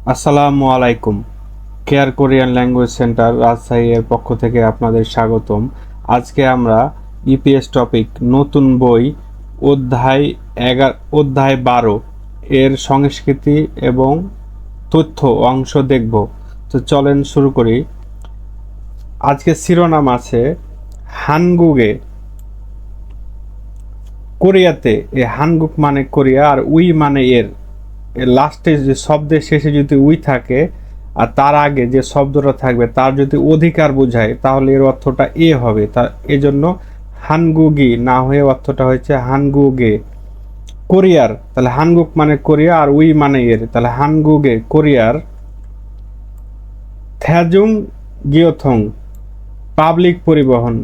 আসসালামু আলাইকুম। Care Korean language centre Rajshahi এর পক্ষ থেকে আপনাদের স্বাগতম। আজকে আমরা ইপিএস টপিক নতুন বই অধ্যায় 12 এর সংস্কৃতি এবং তথ্য অংশ দেখব। তো চলেন শুরু করি। আজকে শিরোনাম আছে হানগুগে। কোরিয়াতে হানগুক মানে কোরিয়া আর উই মানে এর লাস্টে যে শব্দের শেষে যদি উই থাকে আর তার আগে যে শব্দটা থাকবে তার যদি অধিকার বোঝায় তাহলে এর অর্থটা এ হবে। তা এজন্য হানগুগি না হয়ে অর্থটা হয়েছে হানগুগে। কোরিয়ার, তাহলে হানগুক মানে কোরিয়া আর উই মানে এর, তাহলে হানগুগে কোরিয়ার থ্যাজুং গিয়োথং পাবলিক পরিবহন।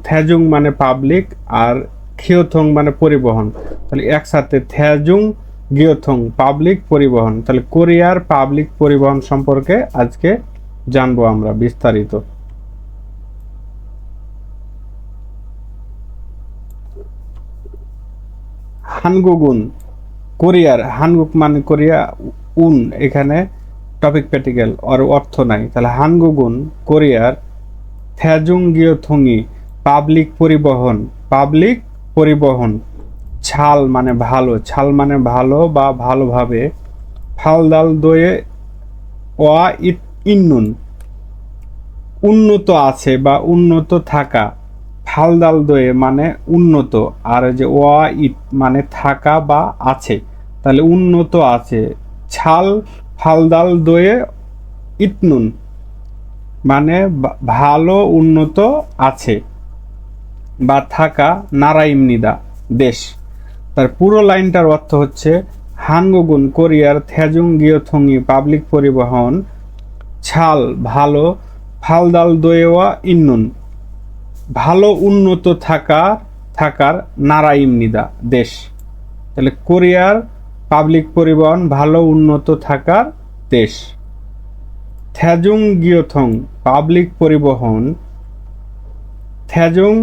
থ্যাজুং মানে পাবলিক আর খিয়োথং মানে পরিবহন, তাহলে একসাথে থ্যাজুং গিয়োথং পাবলিক পরিবহন। তাহলে কোরিয়ার পাবলিক পরিবহন সম্পর্কে আজকে জানবো আমরা বিস্তারিত। হানগুগুন কোরিয়ার, হানগুক মানে কোরিয়া, উন এখানে টপিক প্যার্টিকেল আর অর্থ নাই, তাহলে হানগুগুন কোরিয়ার থ্যাজুংগিয়োথুঙি পাবলিক পরিবহন। পাবলিক পরিবহন। ছাল মানে ভালো, ছাল মানে ভালো বা ভালোভাবে। ফালদাল দোয়ে ওয়া ইন্নুন উন্নত আছে বা উন্নত থাকা। ফালদাল দোয়ে মানে উন্নত, আর যে ওয়া ইট মানে থাকা বা আছে, তাহলে উন্নত আছে। ছাল ফালদাল দোয়ে ইতনুন মানে ভালো উন্নত আছে বা থাকা। নারাইমনিদা দেশ। তার পুরো লাইনটার অর্থ হচ্ছে হানগুগুন কোরিয়ার থ্যাজুং গিয়োথুঙি পাবলিক পরিবহন ছাল ভালো ফালদাল দোয়েওয়া ইন্নুন ভালো উন্নত থাকার নারাইমনিদা দেশ। তাহলে কোরিয়ার পাবলিক পরিবহন ভালো উন্নত থাকার দেশ। থ্যাজুং গিয়োথং পাবলিক পরিবহন। থ্যাজুং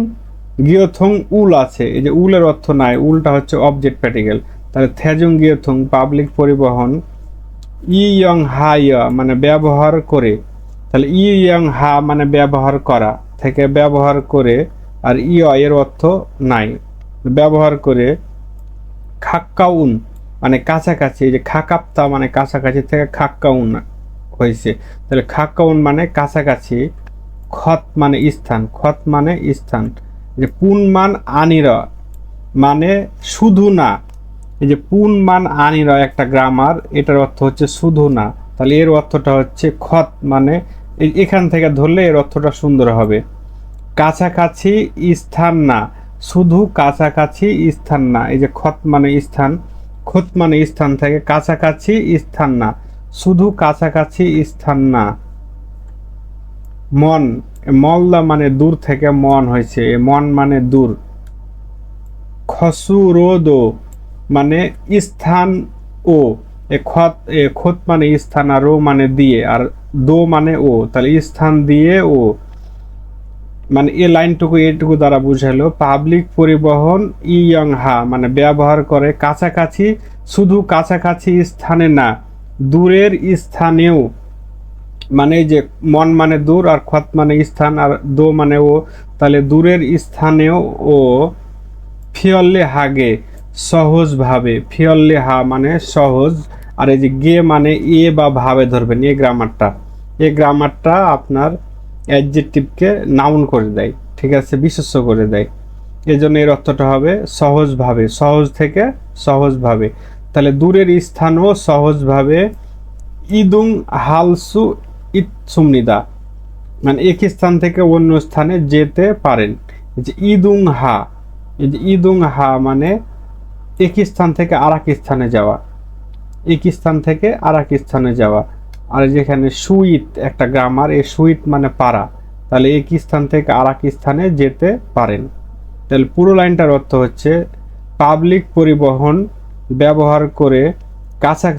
গিয়োথং উল আছে, এই যে উলের অর্থ নাই, উলটা হচ্ছে অবজেক্ট প্যার্টিকেল, তাহলে থ্যাজুং গিয়োথং পাবলিক পরিবহন ইয়ং হা ইয়া মানে ব্যবহার করে, তাহলে ইয়ং হা মানে ব্যবহার করা থেকে ব্যবহার করে, আর ইয় এর অর্থ নাই, ব্যবহার করে। খাক্কাউন মানে কাছাকাছি, এই যে খাকাপ্তা মানে কাছাকাছি থেকে খাক্কাউন হয়েছে, তাহলে খাক্কাউন মানে কাছাকাছি। খত মানে স্থান, খত মানে স্থান। যে পুনমান আনিরা মানে শুধু না, এই যে পুনমান আনিরা একটা গ্রামার, এটার অর্থ হচ্ছে শুধু না, তাহলে এর অর্থটা হচ্ছে খত মানে এখান থেকে ধরলে এর অর্থটা সুন্দর হবে। কাছাকাছি স্থান না, শুধু কাছাকাছি স্থান না, এই যে খত মানে স্থান, খত মানে স্থান থেকে কাছাকাছি স্থান না, শুধু কাছাকাছি স্থান না। মন মলদা মানে দূর থেকে মন হয়েছে, মন মানে দূর। খসুরোদো মানে স্থান ও, খত মানে স্থান আর ও মানে দিয়ে আর দো মানে ও, তাহলে স্থান দিয়ে ও মানে এ লাইনটুকু এটুকু দ্বারা বুঝালো পাবলিক পরিবহন ইয়ং হা মানে ব্যবহার করে কাছাকাছি, শুধু কাছাকাছি স্থানে না দূরের স্থানেও। মানে যে মন মানে দূর আর খত মানে স্থান আর দো মানে ও, তাহলে দূরের স্থানেও ও। ফিয়ল্লে হাগে সহজভাবে, ফিয়ল্লে হা মানে সহজ, আর এই যে গে মানে এ বা ভাবে ধরবেন, এই গ্রামারটা আপনার অ্যাডজেক্টিভকে নাউন করে দেয়, ঠিক আছে, বিশেষ্য করে দেয়। এই জন্য এর অর্থটা হবে সহজভাবে, সহজ থেকে সহজভাবে। তাহলে দূরের স্থানও সহজভাবে। ইদুং হালসু ইৎসুমনিদা মানে এক স্থান থেকে অন্য স্থানে যেতে পারেন। যে ইদুং হা, এই যে ইদুং হা মানে এক স্থান থেকে আর এক স্থানে যাওয়া, এক স্থান থেকে আর এক স্থানে যাওয়া। আর যেখানে সুইট একটা গ্রামার, এই সুইট মানে পারা, তাহলে এক স্থান থেকে আর এক স্থানে যেতে পারেন। তাহলে পুরো লাইনটার অর্থ হচ্ছে পাবলিক পরিবহন ব্যবহার করে কাছা,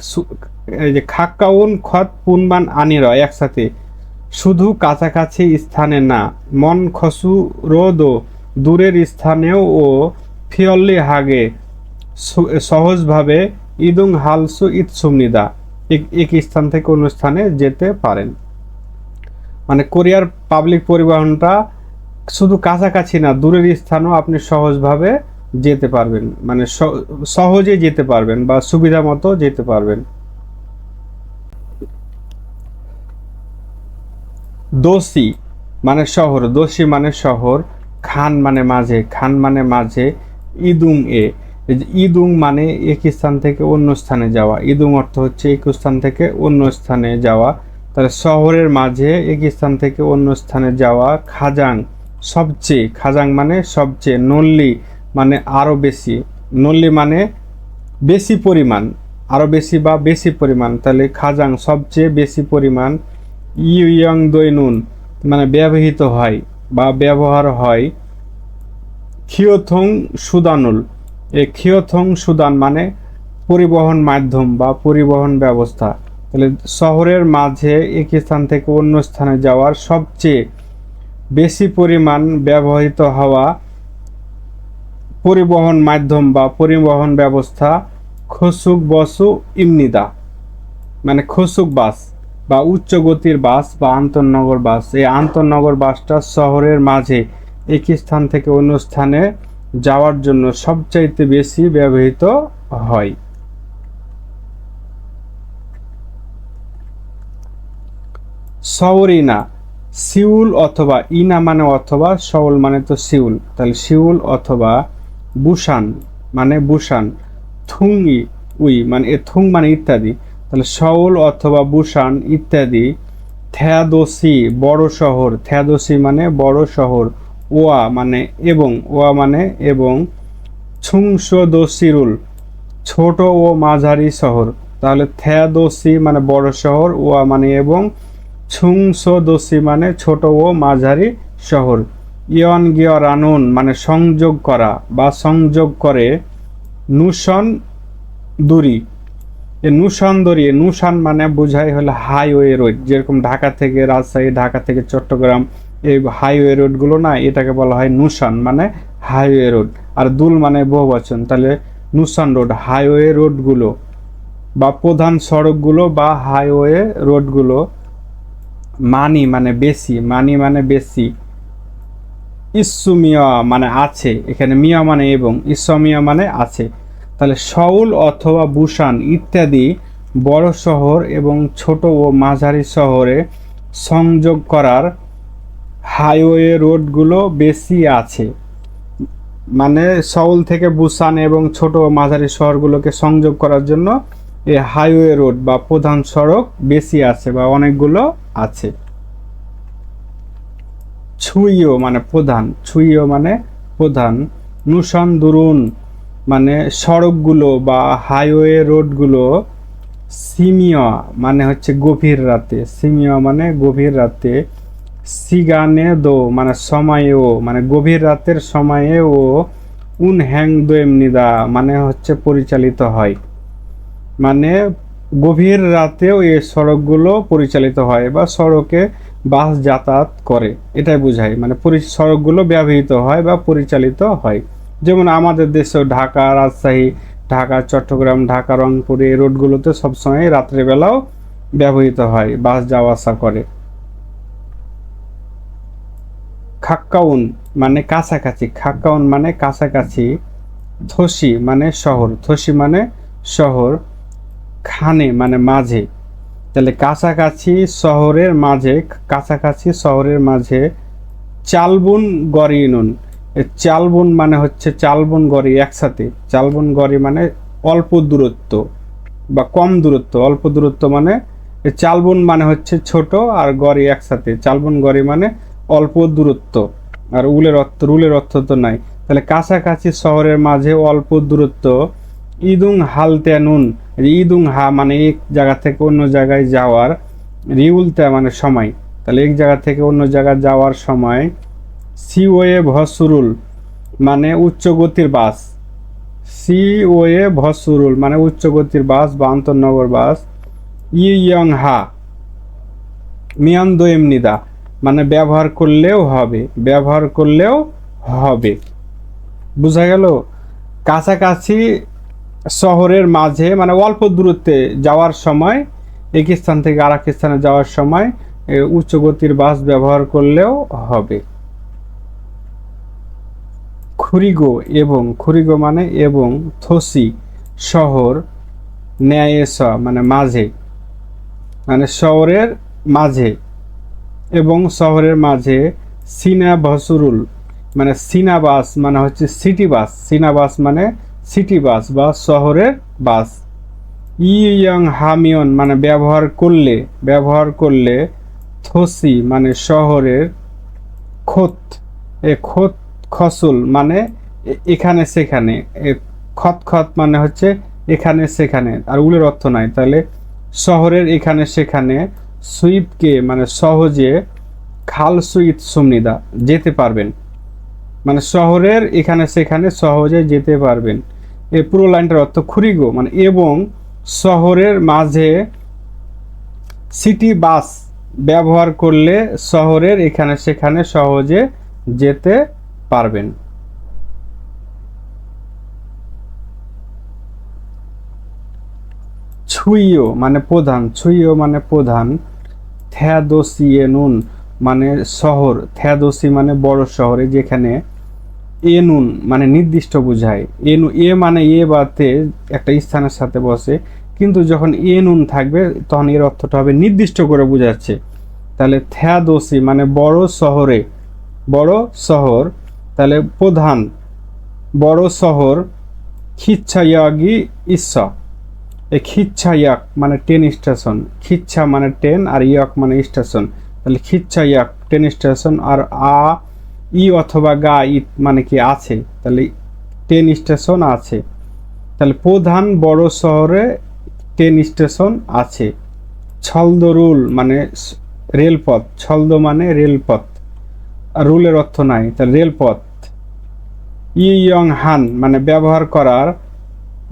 এই যে খাক্কাউন খত পুনবান আনির একসাথে, শুধু কাছাকাছি স্থানে না, মন খসু রোদো দূরের স্থানেও ও। ফিয়ল্লি হাগে সহজভাবে। ইদুং হালসু ইৎসুমনিদা এক স্থান থেকে অন্য স্থানে যেতে পারেন। মানে কোরিয়ার পাবলিক পরিবহনটা শুধু কাছাকাছি না, দূরের স্থানও আপনি সহজভাবে যেতে পারবেন, মানে সহজে যেতে পারবেন বা সুবিধা মতো যেতে পারবেন। দোষী মানে শহর, দোষী মানে শহর, খান মানে মাঝে, খান মানে মাঝে, ইদুং এ, ইদুং মানে এক স্থান থেকে অন্য স্থানে যাওয়া, ইদুং অর্থ হচ্ছে এক স্থান থেকে অন্য স্থানে যাওয়া, তাহলে শহরের মাঝে এক স্থান থেকে অন্য স্থানে যাওয়া। খাজাং সবচেয়ে, খাজাং মানে সবচেয়ে, নল্লি মানে আরও বেশি, নল্লি মানে বেশি পরিমাণ, আরও বেশি বা বেশি পরিমাণ, তাহলে খাজাং সবচেয়ে বেশি পরিমাণ। ইয়ং দৈনুন মানে ব্যবহৃত হয় বা ব্যবহার হয়। খিওথং সুদানুল, এই খিওথং সুদান মানে পরিবহন মাধ্যম বা পরিবহন ব্যবস্থা, তাহলে শহরের মাঝে এক স্থান থেকে অন্য স্থানে যাওয়ার সবচেয়ে বেশি পরিমাণ ব্যবহৃত হওয়া পরিবহন মাধ্যম বা পরিবহন ব্যবস্থা। খসুক বসু ইমনিদা মানে খসুক বাস বা উচ্চ গতির বাস বা আন্তঃনগর বাস। এই আন্তঃনগর বাসটা শহরের মাঝে এক স্থান থেকে অন্য স্থানে যাওয়ার জন্য সবচাইতে বেশি ব্যবহৃত হয়। সওরিনা, সিউল অথবা, ইনা মানে অথবা, সউল মানে তো সিউল, তাহলে সিউল অথবা বুসান মানে বুসান। থুংই উই মানে থুং মানে ইত্যাদি, তাহলে সউল অথবা বুসান ইত্যাদি। থ্যাদোসি বড় শহর, থ্যাদোসি মানে বড় শহর। ওয়া মানে এবং, ওয়া মানে এবং। ছুংসদোসিরুল ছোট ও মাঝারি শহর, তাহলে থ্যাদোসি মানে বড় শহর, ওয়া মানে এবং, ছুংসদোসি মানে ছোট ও মাঝারি শহর। ইয়ন গিয়রানুন মানে সংযোগ করা বা সংযোগ করে। নুশন দুরি, এ নুশান দরি, নুশান মানে বোঝাই হলো হাইওয়ে রোড, যেরকম ঢাকা থেকে রাজশাহী, ঢাকা থেকে চট্টগ্রাম, এই হাইওয়ে রোডগুলো না, এটাকে বলা হয় নুশান মানে হাইওয়ে রোড। আর দুল মানে বহুবচন, তাহলে নুশান রোড হাইওয়ে রোডগুলো বা প্রধান সড়কগুলো বা হাইওয়ে রোডগুলো। মানি মানে বেশি, মানি মানে বেশি। ইসুমিয়া মানে আছে, এখানে মিয়া মানে এবং, ইসমিয়া মানে আছে, তাহলে সউল অথবা বুসান ইত্যাদি বড় শহর এবং ছোট ও মাঝারি শহরে সংযোগ করার হাইওয়ে রোডগুলো বেশি আছে। মানে সউল থেকে বুসান এবং ছোট ও মাঝারি শহরগুলোকে সংযোগ করার জন্য এই হাইওয়ে রোড বা প্রধান সড়ক বেশি আছে বা অনেকগুলো আছে। ছুইও মানে প্রধান, ছুইও মানে প্রধান। নুশান দুরুন মানে সড়কগুলো বা হাইওয়ে রোডগুলো। সিমিয়া মানে হচ্ছে গভীর রাতে, সিমিয়া মানে গভীর রাতে। সিগানে দো মানে সময়েও, মানে গভীর রাতের সময়েও। উন হ্যাং দো এমনিদা মানে হচ্ছে পরিচালিত হয়, মানে গভীর রাতেও এই সড়কগুলো পরিচালিত হয় বা সড়কে বাস যাতায়াত করে, এটাই বোঝায়, মানে সড়কগুলো ব্যবহৃত হয় বা পরিচালিত হয়। যেমন আমাদের দেশেও ঢাকা, রাজশাহী, ঢাকা, চট্টগ্রাম, ঢাকা, রংপুর, এই রোডগুলোতে সবসময় রাত্রেবেলাও ব্যবহৃত হয়, বাস যাওয়া আসা করে। খাক্কাউন মানে কাছাকাছি, খাক্কাউন মানে কাছাকাছি। থসি মানে শহর, থসি মানে শহর। খানে মানে মাঝে, তাহলে কাছাকাছি শহরের মাঝে, কাছাকাছি শহরের মাঝে। চালবুন গড়িনুন, চালবুন মানে হচ্ছে চালবুন গড়ি একসাথে, চালবুন গড়ি মানে অল্প দূরত্ব বা কম দূরত্ব, অল্প দূরত্ব মানে চালবুন মানে হচ্ছে ছোট আর গড়ি একসাথে, চালবুন গড়ি মানে অল্প দূরত্ব, আর রুলের অর্থ তো নাই, তাহলে কাছাকাছি শহরের মাঝে অল্প দূরত্ব। ইদুং হালতেনুন, ইদুং হা মানে এক জায়গা থেকে অন্য জায়গায় যাওয়ার, রিউলতে মানে সময়, তাহলে এক জায়গা থেকে অন্য জায়গায় যাওয়ার সময়। সিওয়ে ভসুরুল মানে উচ্চ গতির বাস, সিওয়ে ভসুরুল মানে উচ্চ গতির বাস বা আন্তঃনগর বাস। ইয়ং হা মিয়ান্দো এমনিদা মানে ব্যবহার করলেও হবে, ব্যবহার করলেও হবে। বোঝা গেল? কাছাকাছি শহরের মাঝে মানে অল্প দূরত্বে যাওয়ার সময় এক স্থান থেকে আরেক স্থানে যাওয়ার সময় উচ্চ গতির বাস ব্যবহার করলেও হবে। খুরিগো এবং, খুরিগো মানে এবং, থসি শহর, ন্যায়েস মানে মাঝে, মানে শহরের মাঝে এবং শহরের মাঝে, সিনা বসুরুল মানে সিনা বাস মানে হচ্ছে সিটি বাস, সিনা বাস মানে সিটি বাস বা শহরের বাস। ইয়ং হামিয়ন মানে ব্যবহার করলে, থসি মানে শহরের, খোত খোত খসুল মানে এখানে সেখানে, খত খত মানে হচ্ছে এখানে সেখানে, আর উলের অর্থ নাই, তাহলে শহরের এখানে সেখানে, সুইপকে মানে সহজে, খাল সুইত সুমনিদা যেতে পারবেন, মানে শহরের এখানে সেখানে সহজে যেতে পারবেন। এই পুরো লাইনটার অর্থ খুরিগো মানে এবং শহরের মাঝে সিটি বাস ব্যবহার করলে শহরের এখানে সেখানে সহজে যেতে পারবেন। ছুইও মানে প্রধান, ছুইও মানে প্রধান, থ্যাদোসিয়ে নুন মানে শহর, থ্যাদোসি মানে বড় শহরে, যেখানে এ নুন মানে নির্দিষ্ট বোঝায়, এ মানে এ বাতে একটা স্থানের সাথে বসে, কিন্তু যখন এ নুন থাকবে তখন এর অর্থটা হবে নির্দিষ্ট করে বোঝাচ্ছে। তাহলে থ্যাদোসি মানে বড় শহরে, বড় শহর, তাহলে প্রধান বড় শহর, খিচ্ছায়াগি ইচ্ছা, এই খিচ্ছা ইয়াক মানে ট্রেন স্টেশন, খিচ্ছা মানে ট্রেন আর ইয়াক মানে স্টেশন, তাহলে খিচ্ছা ইয়াক ট্রেন স্টেশন, আর ই অথবা গা ইট মানে কি আছে, তাহলে ট্রেন স্টেশন আছে, তাহলে প্রধান বড় শহরে ট্রেন স্টেশন আছে। ছলদরুল মানে রেলপথ, ছলদ মানে রেলপথ, আর রুলের অর্থ নাই, তাহলে রেলপথ। ইয়ং হান মানে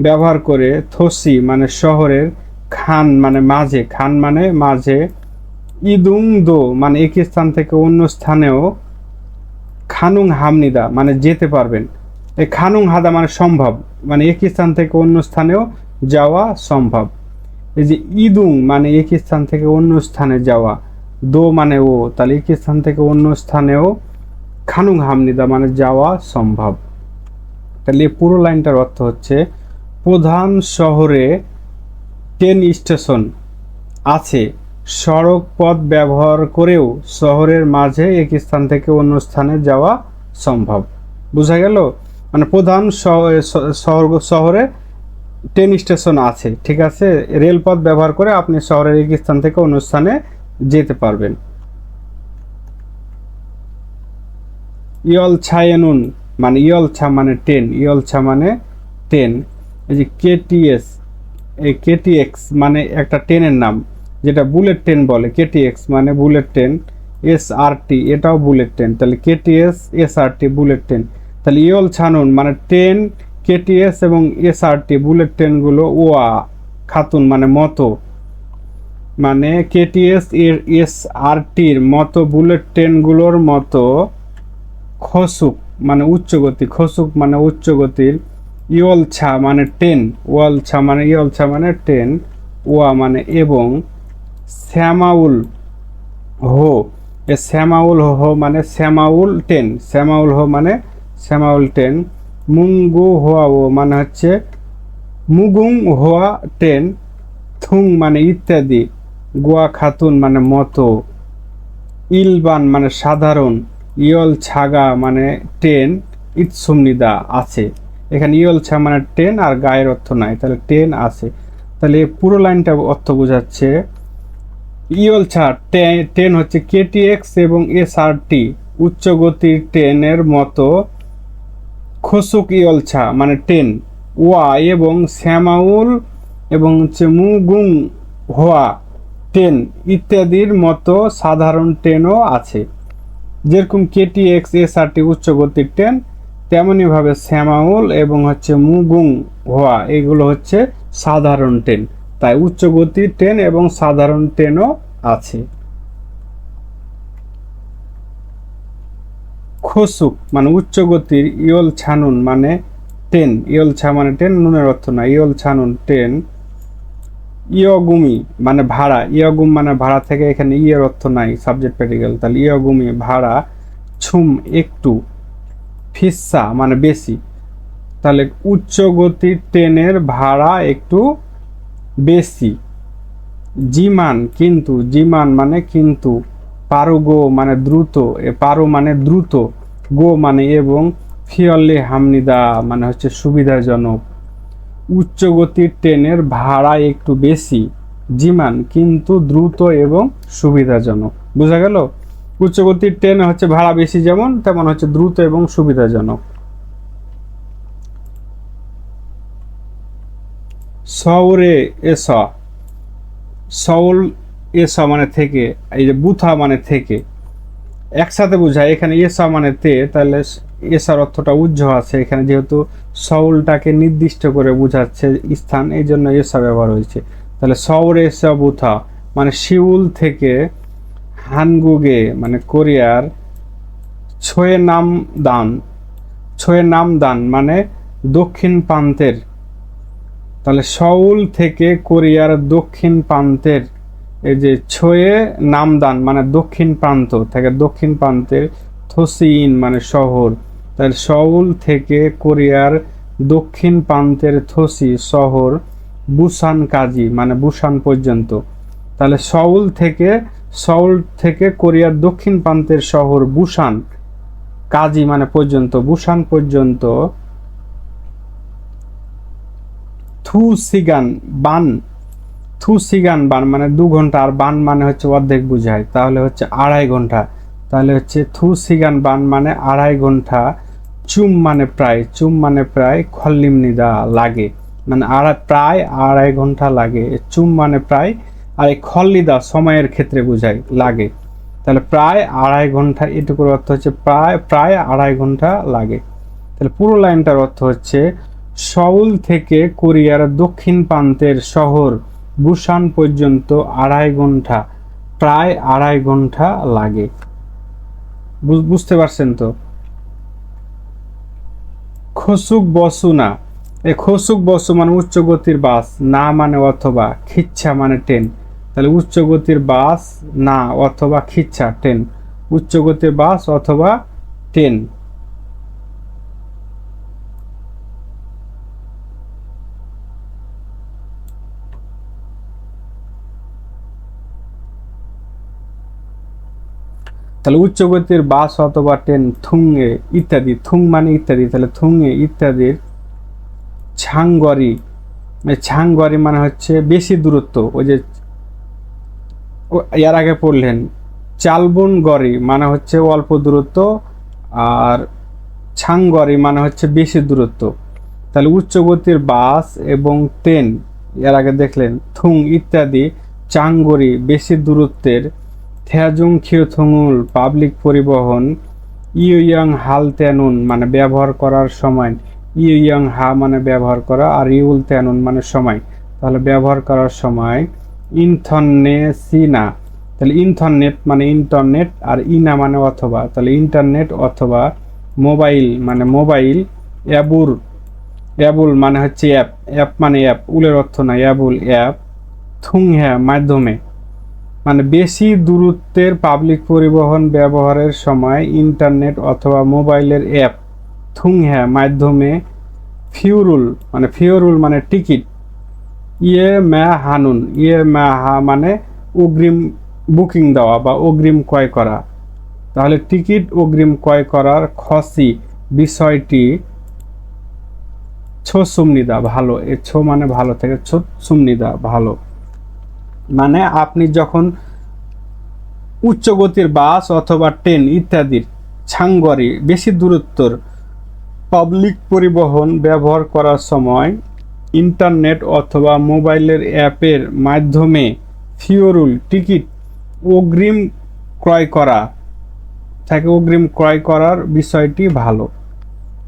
ব্যবহার করে, থসি মানে শহরের, খান মানে মাঝে, খান মানে মাঝে, ইদুং দো মানে এক স্থান থেকে অন্য স্থানেও, খানুং হামনিদা মানে যেতে পারবেন, এই খানুং হাদা মানে সম্ভব, মানে এক স্থান থেকে অন্য স্থানেও যাওয়া সম্ভব। এই যে ইদুং মানে এক স্থান থেকে অন্য স্থানে যাওয়া, দো মানে ও, তাহলে এক স্থান থেকে অন্য স্থানেও, খানুং হামনিদা মানে যাওয়া সম্ভব। তাহলে এই পুরো লাইনটার অর্থ হচ্ছে প্রধান শহরে ট্রেন স্টেশন আছে, সড়ক পথ ব্যবহার করেও শহরের মাঝে এক স্থান থেকে অন্য স্থানে যাওয়া সম্ভব। বোঝা গেল? মানে প্রধান শহরে ট্রেন স্টেশন আছে, ঠিক আছে, রেলপথ ব্যবহার করে আপনি শহরের এক স্থান থেকে অন্য স্থানে যেতে পারবেন। ইয়লছায়েনুন মানে ইয়লছা মানে ট্রেন, ইয়লছা মানে ট্রেন। এই যে কেটিএস, এই কেটিএক্স মানে একটা ট্রেনের নাম, যেটা বুলেট ট্রেন বলে, কেটিএক্স মানে বুলেট ট্রেন, এসআরটি এটাও বুলেট ট্রেন, তাহলে কেটিএস এসআরটি বুলেট ট্রেন। তাহলে ইয়ল ছানুন মানে ট্রেন, কেটিএস এবং এসআরটি বুলেট ট্রেনগুলো, ওয়া খাতুন মানে মতো, মানে কেটিএস এর এসআরটির মতো বুলেট ট্রেনগুলোর মতো, খসুক মানে উচ্চগতি, খসুক মানে উচ্চগতির, ইয়লছা মানে ট্রেন, ওয়ালছা মানে ইয়লছা মানে ট্রেন, ওয়া মানে এবং, শ্যামাউল হো, এ শ্যামাউল হো মানে শ্যামাউল ট্রেন, শ্যামাউল হো মানে শ্যামাউল ট্রেন, মুঙ্গু হোয়া ও মানে হচ্ছে মুগুং হোয়া ট্রেন, থুং মানে ইত্যাদি, গোয়া খাতুন মানে মতো, ইলবান মানে সাধারণ, ইয়ল ছাগা মানে ট্রেন, ইৎসুমনিদা আছে। এখানে ইয়ল ছা মানে ট্রেন আর গায়ের অর্থ নাই, তাহলে ট্রেন আছে। তাহলে পুরো লাইনটা অর্থ বোঝাচ্ছে ইয়ল ছা ট্রেন হচ্ছে কেটিএক্স এবং এসআরটি উচ্চগতির ট্রেনের মতো, খসুক ইয়ল ছা মানে ট্রেন, ওয়া এবং শ্যামাউল এবং হচ্ছে মুগুং হোয়া ট্রেন ইত্যাদির মতো সাধারণ ট্রেনও আছে। যেরকম কেটিএক্স এসআরটি উচ্চগতির ট্রেন, তেমনইভাবে শ্যামাউল এবং হচ্ছে মুগুং হোয়া এগুলো হচ্ছে সাধারণ ট্রেন, তাই উচ্চগতির ট্রেন এবং সাধারণ ট্রেনও আছে। খসুক মানে উচ্চগতির, ইয়ল ছানুন মানে ট্রেন, ইয়ল ছা মানে ট্রেন, নুনের অর্থ না, ইয়ল ছানুন ট্রেন, ইয়গুমি মানে ভাড়া, ইয়গুম মানে ভাড়া থেকে এখানে ইয়ের অর্থ নাই, সাবজেক্ট প্রেডিকেল, তাহলে ইয়গুমি ভাড়া, ছুম একটু, ফিসা মানে বেশি, তাহলে উচ্চ গতির ট্রেনের ভাড়া একটু বেশি। জিমান কিন্তু, জিমান মানে কিন্তু, পারুগো মানে দ্রুত, পারু মানে দ্রুত, গো মানে এবং, ফিয়ল্লে হামনিদা মানে হচ্ছে সুবিধাজনক। উচ্চ গতির ট্রেনের ভাড়া একটু বেশি, জিমান কিন্তু দ্রুত এবং সুবিধাজনক। বোঝা গেল? উচ্চ গতির ট্রেন হচ্ছে ভাড়া বেশি যেমন, তেমন হচ্ছে দ্রুত এবং সুবিধাজনক। শহরে এস, সউল এস মানে থেকে, এই যে বুথা মানে থেকে, একসাথে বোঝায়। এখানে এসা মানে তে, তাহলে এসার অর্থটা উজ্জ্ব আছে এখানে, যেহেতু সউলটাকে নির্দিষ্ট করে বোঝাচ্ছে স্থান, এই জন্য এসা ব্যবহার হয়েছে। তাহলে সউরে এসা বুথা মানে শিউল থেকে হানগুগে মানে কোরিয়ার, ছোয়ে নাম দান, ছোয়ে নাম দান মানে দক্ষিণ প্রান্তের, তাহলে সউল থেকে কোরিয়ার দক্ষিণ প্রান্তের, এই যে ছোয়ে নামদান মানে দক্ষিণ প্রান্ত থেকে, দক্ষিণ প্রান্তের, থোসিইন মানে শহর, তাহলে সউল থেকে কোরিয়ার দক্ষিণ প্রান্তের থোসি শহর, বুসান কাজি মানে বুসান পর্যন্ত। তাহলে সউল থেকে কোরিয়ার দক্ষিণ প্রান্তের শহর বুসান কাজি মানে পর্যন্ত, বুসান পর্যন্ত, থুসিগান বান, থুসিগান বান মানে 2 ঘন্টা, আর বান মানে হচ্ছে অর্ধেক বুঝায়, তাহলে হচ্ছে 2.5 ঘন্টা। তাহলে হচ্ছে থুসিগান বান মানে 2.5 ঘন্টা, চুম মানে প্রায়, চুম মানে প্রায়, খল্লিমনিদা লাগে মানে প্রায় 2.5 ঘন্টা লাগে, চুম মানে প্রায়, আর এই খল্লিদা সময়ের ক্ষেত্রে বোঝায় লাগে, তাহলে প্রায় 2.5 ঘন্টা, এটুকুর অর্থ হচ্ছে প্রায় 2.5 ঘন্টা লাগে। তাহলে পুরো লাইনটার অর্থ হচ্ছে সউল থেকে কোরিয়ার দক্ষিণ প্রান্তের শহর বুসান পর্যন্ত 2.5 ঘন্টা, প্রায় 2.5 ঘন্টা লাগে। বুঝতে পারছেন তো? খসুক বসু না, এই খসুক বসু মানে উচ্চ গতির বাস, না মানে অথবা, খিচ্ছা মানে ট্রেন, তাহলে উচ্চ গতির বাস না অথবা খিচ্ছা ট্রেন, উচ্চ গতির বাস অথবা ট্রেন। তাহলে উচ্চ গতির বাস অথবা ট্রেন থুংয়ে ইত্যাদি, থুং মানে ইত্যাদি, তাহলে থুংয়ে ইত্যাদির, ছাংগরি, ছাংগরি মানে হচ্ছে বেশি দূরত্ব, ওই যে এর আগে পড়লেন, চালবন গড়ি মানে হচ্ছে অল্প দূরত্ব, আর ছাংগড়ি মানে হচ্ছে বেশি দূরত্ব। তাহলে উচ্চ গতির বাস এবং ট্রেন, এর আগে দেখলেন, থুং ইত্যাদি, চাংগড়ি বেশি দূরত্বের, থেয়াজুং খিউথুঙুল পাবলিক পরিবহন, ইউইয়াং হাল তেনুন মানে ব্যবহার করার সময়, ইউইয়াং হা মানে ব্যবহার করা, আর ইউল তেনুন মানে সময়, তাহলে ব্যবহার করার সময়, ইনথনে সিনা, তাহলে ইন্টারনেট মানে ইন্টারনেট, আর ইনা মানে অথবা, তাহলে ইন্টারনেট অথবা মোবাইল মানে মোবাইল, অ্যাবুর, অ্যাবুল মানে হচ্ছে অ্যাপ, অ্যাপ মানে অ্যাপ, উলের অর্থ না, অ্যাবুল অ্যাপ, থুং হ্যা মাধ্যমে মানে বেশি দূরত্বের পাবলিক পরিবহন ব্যবহারের সময় ইন্টারনেট অথবা মোবাইলের অ্যাপ, থুং হ্যা মাধ্যমে, ফিওরুল মানে টিকিট, ইয়ে ম্যা হানুন, ইয়ে ম্যা হা মানে অগ্রিম বুকিং দেওয়া বা অগ্রিম ক্রয় করা, তাহলে টিকিট অগ্রিম ক্রয় করার খসি বিষয়টি, ছো সুমনিদা ভালো, এ ছো মানে ভালো থেকে ছো সুমনিদা ভালো, মানে আপনি যখন উচ্চ গতির বাস অথবা ট্রেন ইত্যাদির ছাংগরি বেশি দূরত্বর পাবলিক পরিবহন ব্যবহার করার সময় ইন্টারনেট অথবা মোবাইলের অ্যাপের মাধ্যমে ফিওরুল টিকিট অগ্রিম ক্রয় করা থাকে, অগ্রিম ক্রয় করার বিষয়টি ভালো।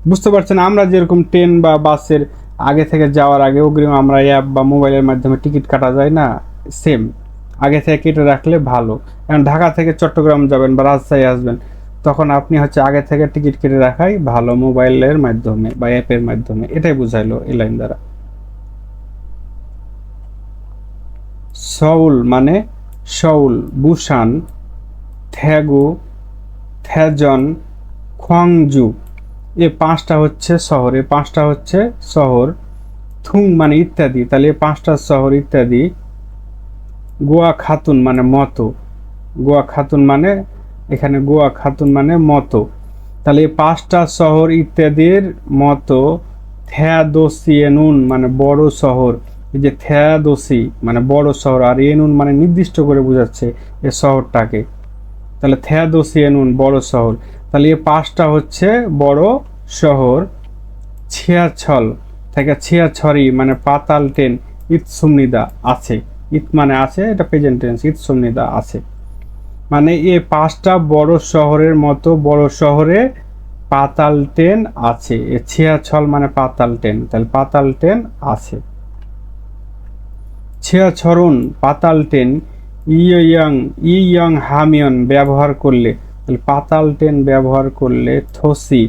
বুঝতে পারছেন? আমরা যেরকম ট্রেন বা বাসের আগে থেকে যাওয়ার আগে অগ্রিম আমরা অ্যাপ বা মোবাইলের মাধ্যমে টিকিট কাটা যায় না, সেম আগে থেকে কেটে রাখলে ভালো। কারণ ঢাকা থেকে চট্টগ্রাম যাবেন বা রাজশাহী আসবেন, তখন আপনি হচ্ছে আগে থেকে টিকিট কেটে রাখাই ভালো মোবাইলের মাধ্যমে বা অ্যাপের মাধ্যমে। এটাই বুঝাইলো এই লাইন দ্বারা। সউল মানে সউল, বুসান, থ্যাগু, থ্যাজন, খোয়াংজু, এ পাঁচটা হচ্ছে শহর, এ পাঁচটা হচ্ছে শহর। থুং মানে ইত্যাদি, তাহলে এ পাঁচটা শহর ইত্যাদি। গোয়া খাতুন মানে মতো, গোয়া খাতুন মানে এখানে গোয়া খাতুন মানে মতো, তাহলে এই পাঁচটা শহর ইত্যাদির মতো। থ্যাদোসি এনুন মানে বড় শহর, এই যে থ্যাদোসি মানে বড় শহর, আর এনুন মানে নির্দিষ্ট করে বোঝাচ্ছে এই শহরটাকে, তাহলে থ্যাদোসি এনুন বড় শহর, তাহলে এই পাঁচটা হচ্ছে বড় শহর। ছিয়াছল থেকে ছিয়াছড়ি মানে পাতাল টেন, ইৎসুমনিদা আছে, ইত মানে আছে, এটা প্রেজেন্ট টেন্স, ইৎসুমনিদা আছে, মানে এই পাঁচটা বড় শহরের মতো বড় শহরে পাতাল ট্রেন আছে। এ ছিয়াছল মানে পাতাল ট্রেন, তাহলে পাতাল ট্রেন আছে। ছিয়াছরুন পাতাল ট্রেন ইয়ং ইয়ং হামিয়ন ব্যবহার করলে, তাহলে পাতাল ট্রেন ব্যবহার করলে থসি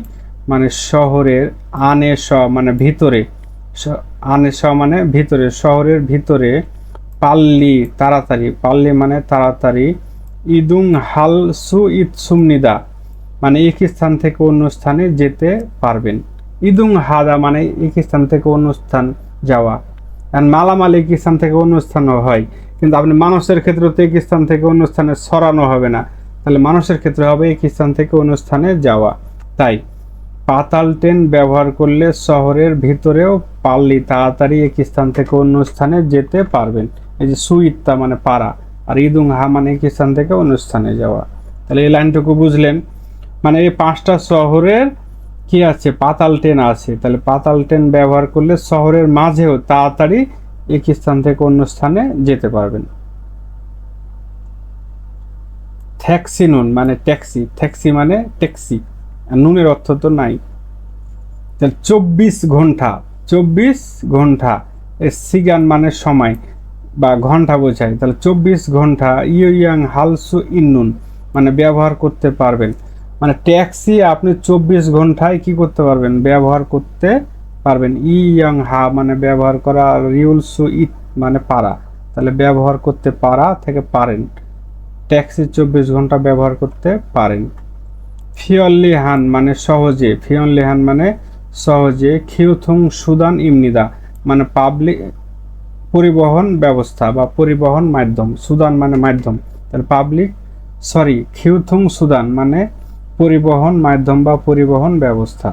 মানে শহরের, আনে স মানে ভিতরে, আনে স মানে ভিতরে, শহরের ভিতরে। পাল্লি তাড়াতাড়ি, পাল্লি মানে তাড়াতাড়ি। ইদুং হাল সু ইদ সুমনিদা মানে এক স্থান থেকে অন্য স্থানে যেতে পারবেন। ইদুং হাদা মানে এক স্থান থেকে অন্য স্থান যাওয়া, আর মালামাল এক স্থান থেকে অন্য স্থানও হয়, কিন্তু আপনি মানুষের ক্ষেত্রে তো এক স্থান থেকে অন্য স্থানে সরানো হবে না, তাহলে মানুষের ক্ষেত্রে হবে এক স্থান থেকে অন্য স্থানে যাওয়া। তাই পাতাল ট্রেন ব্যবহার করলে শহরের ভিতরেও পারলি তাড়াতাড়ি এক স্থান থেকে অন্য স্থানে যেতে পারবেন। এই যে সুইত্তা মানে পারা, আর ইদুং হা মানে এক স্থান থেকে অন্য স্থানে যাওয়া, তাহলে এই লাইনটুকু বুঝলেন। মানে এই পাঁচটা শহরের কি আছে, পাতাল ট্রেন আছে, তাহলে পাতাল ট্রেন ব্যবহার করলে শহরের মাঝেও তাড়াতাড়ি এক স্থান থেকে অন্য স্থানে যেতে পারবেন। ট্যাক্সি নুন মানে ট্যাক্সি, ট্যাক্সি মানে ট্যাক্সি, আর নুনের অর্থ তো নাই। তাহলে 24 ঘন্টা, 24 ঘন্টা, এর সিগান মানে সময় বা ঘন্টা বোঝায়, তাহলে 24 ঘন্টা ইয়ং হালসু ইন্নুন মানে ব্যবহার করতে পারবেন, মানে ট্যাক্সি আপনি 24 ঘন্টায় কি করতে পারবেন, ব্যবহার করতে পারবেন। ইয়ং হা মানে ব্যবহার করা, আর রিউলসু ইট মানে পারা, তাহলে ব্যবহার করতে পারা থেকে পারেন, ট্যাক্সি 24 ঘন্টা ব্যবহার করতে পারেন। ফিয়ল্লি হান মানে সহজে, ফিয়ল্লি হান মানে সহজে। খিউথুং সুদান ইমনিদা মানে পাবলিক পরিবহন ব্যবস্থা বা পরিবহন মাধ্যম, সুদান মানে মাধ্যম, তাহলে পাবলিক খিউথুং সুদান মানে পরিবহন মাধ্যম বা পরিবহন ব্যবস্থা,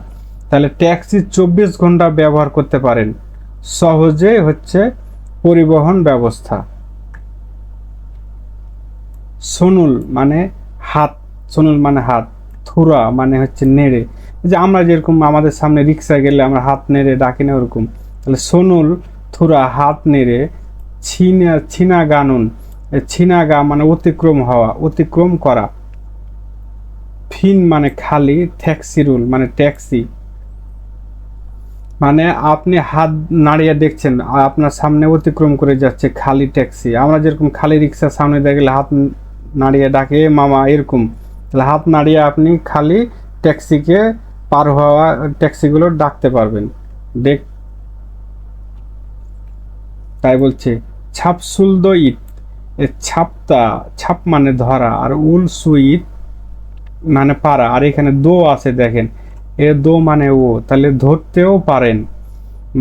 তাহলে ট্যাক্সি 24 ঘন্টা ব্যবহার করতে পারেন, সহজে হচ্ছে পরিবহন ব্যবস্থা। সোনুল মানে হাত, সোনুল মানে হাত। থুরা মানে হচ্ছে নেড়ে, যে আমরা যেরকম আমাদের সামনে রিক্সা গেলে আমরা হাত নেড়ে ডাকি না ওরকম, তাহলে সোনুল থুরা হাত নেড়ে। ছিনা গানুন, ছিনা গা মানে অতিক্রম হওয়া, অতিক্রম করা। ফিন মানে খালি, ট্যাক্সিরুল মানে ট্যাক্সি, মানে আপনি হাত নাড়িয়ে দেখছেন আপনার সামনে অতিক্রম করে যাচ্ছে খালি ট্যাক্সি, আমরা যেরকম খালি রিক্সার সামনে দেখলে হাত নাড়িয়ে ডাকে মামা এরকম, তাহলে হাত নাড়িয়ে আপনি খালি ট্যাক্সিকে পার হওয়া ট্যাক্সিগুলো ডাকতে পারবেন। দেখ তাই বলছে ছাপসুলদ ইট, এ ছাপতা, ছাপ মানে ধরা, আর উল সুইট মানে পারা, আর এখানে দো আছে দেখেন, এ দো মানে ও, তাহলে ধরতেও পারেন,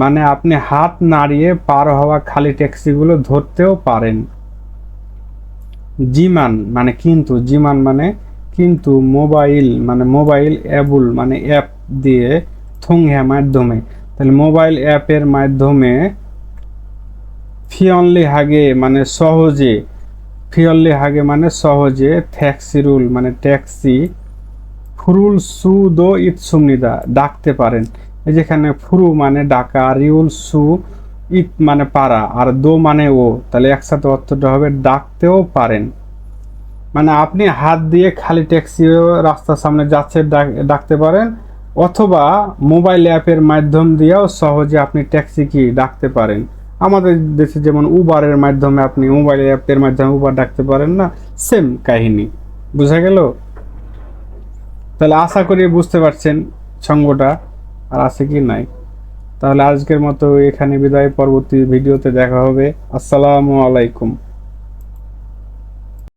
মানে আপনি হাত নাড়িয়ে পার হওয়া খালি ট্যাক্সিগুলো ধরতেও পারেন। জিমান মানে কিন্তু, জিমান মানে কিন্তু। মোবাইল মানে মোবাইল, অ্যাবুল মানে অ্যাপ দিয়ে, থুংহ্যা মাধ্যমে, তাহলে মোবাইল অ্যাপের মাধ্যমে। ফিয়নলি হাগে মানে সহজে, ফিয়নলি হাগে মানে সহজে। ট্যাক্সিরুল মানে ট্যাক্সি। ফুরুল সু দো ইট সুমনিদা ডাকতে পারেন, এই যেখানে ফুরু মানে ডাকা, রিউল সু ইট মানে পারা, আর দো মানে ও, তাহলে একসাথে অর্থটা হবে ডাকতেও পারেন, মানে আপনি হাত দিয়ে খালি ট্যাক্সিও রাস্তার সামনে যাচ্ছে ডাকতে পারেন, অথবা মোবাইল অ্যাপের মাধ্যম দিয়েও সহজে আপনি ট্যাক্সি কি ডাকতে পারেন। আমাদের দেশে যেমন উবারের মাধ্যমে আপনি মোবাইল অ্যাপের মাধ্যমে উবার ডাকতে পারেন না, সেম কাহিনী। বুঝা গেল? তাহলে আশা করি বুঝতে পারছেন সঙ্গটা, আর আছে কি নাই। তাহলে আজকের মতো এখানে বিদায়, পরবর্তী ভিডিওতে দেখা হবে। আসসালামু আলাইকুম।